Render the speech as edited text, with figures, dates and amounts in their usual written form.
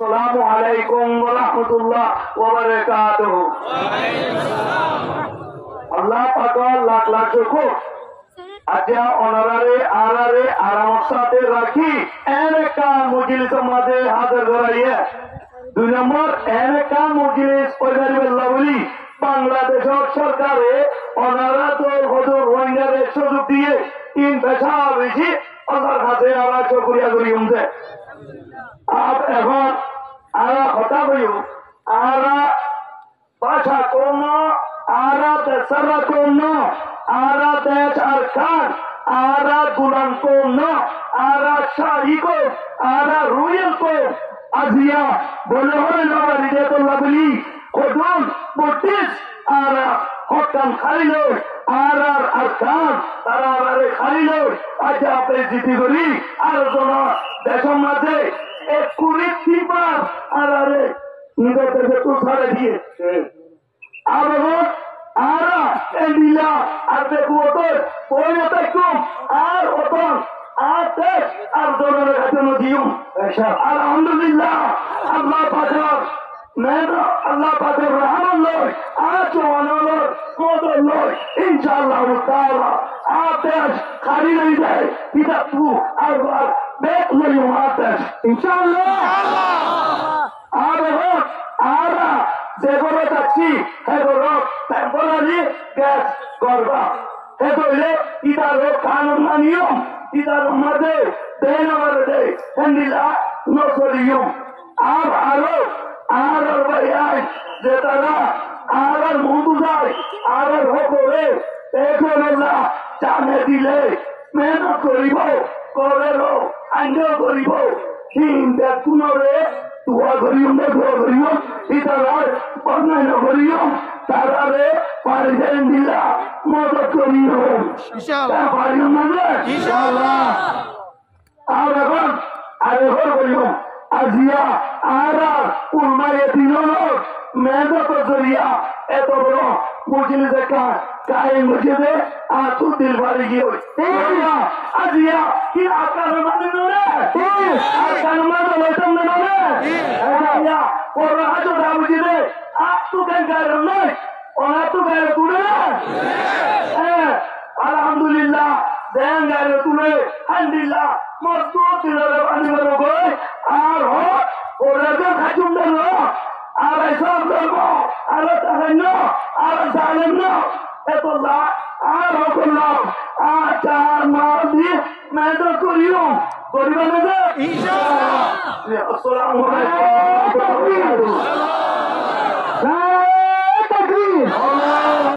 আসসালামু আলাইকুম ওয়া রাহমাতুল্লাহ ওয়া বারাকাতুহু। আল্লাহ পাক লাখ লাখ শুকর আজা অনারারে আরারে আরামত সাথে রাখি এনেকা মজলিস মাঝে হাজির করাইয়ে। 2 নম্বর এনেকা মজলিস পয়গারিবাল্লাহ বলি বাংলাদেশ সরকারে অনারা তো হজর রোহিঙ্গারে সুযোগ দিয়ে 3 পেশা বেশি আল্লাহর কাছে আমরা শুকরিয়া করি উমছে। আর এখন আরা কথা বলি আরা ভাষা কোন আরা দেশরা কোন আরা দেশ আর খান আরা গুলাম কোন আরা শাহী কো আরা রুয়েল কো আজিয়া বলে হলে নবরিদুল্লাহ বলি খোদন 32 আরা হকাম খাইলো আরার আরকান তারা আরে খাইলো আজ আপনি জিতি করি আর জনা দেশের মাঝে এক কুড়ি তিনবার আরে নিজের দেশে তো ছাড়ে দিয়ে আর আরা এলিলা আর দেখো তো পয়নাতে কম আর ওতন আর দেশ আর জনের কাছে দিও আলহামদুলিল্লাহ আল্লাহ পাক মেহরা আল্লাহ পাকের রহমান লয় আজ ওয়ানার মদর লয় ইনশাআল্লাহ তাআলা আদেশ খালি নাই যায় এটা তু আরবার বেক লয় আদেশ ইনশাআল্লাহ আর আরা যেগুলো যাচ্ছি সেগুলো টেম্পোরারি গ্যাস করবা সেগুলো ইদার কানুন না নিয়ম ইদার মাঝে দেন আমার দে হেন্দিলা নসরিয়ম আর আরো আর ভাই যে তারা আর মধু যায় আর হকরে এগুলা জানে দিলে মেহনত করিব করের আঞ্জ করিব হিন্দে কুনরে তুয়া করিও না ধোয়া করিও ইতার বর্ণায় করিও তারারে পারিদেন দিলা মদত করিও ইনশাআল্লাহ পারিও না ইনশাআল্লাহ আর এখন করিও আজিয়া আরা উলমায়ে দিনর মেহনত করিয়া এত বড় মজলিস একটা কায়ে মজলিসে আতু দিল ভরে গিয়ে আজিয়া কি আকার মানে রে আকার মানে লইতাম না রে আজিয়া ওর হাজো রাবজি রে আতু গায়র নয় ওনা তু গায়র তুলে আলহামদুলিল্লাহ দেন গায়র তুলে আলহামদুলিল্লাহ মজদুর দিলে পানি বড় গয় আর হ ওরা তো খাজুম দেন আর সব দেব আর তাহেন আর জানেন না এতলা আর হকলাম আর চার মাস দিয়ে মেহনত করিও করিবেন না ইনশাআল্লাহ আসসালামু আলাইকুম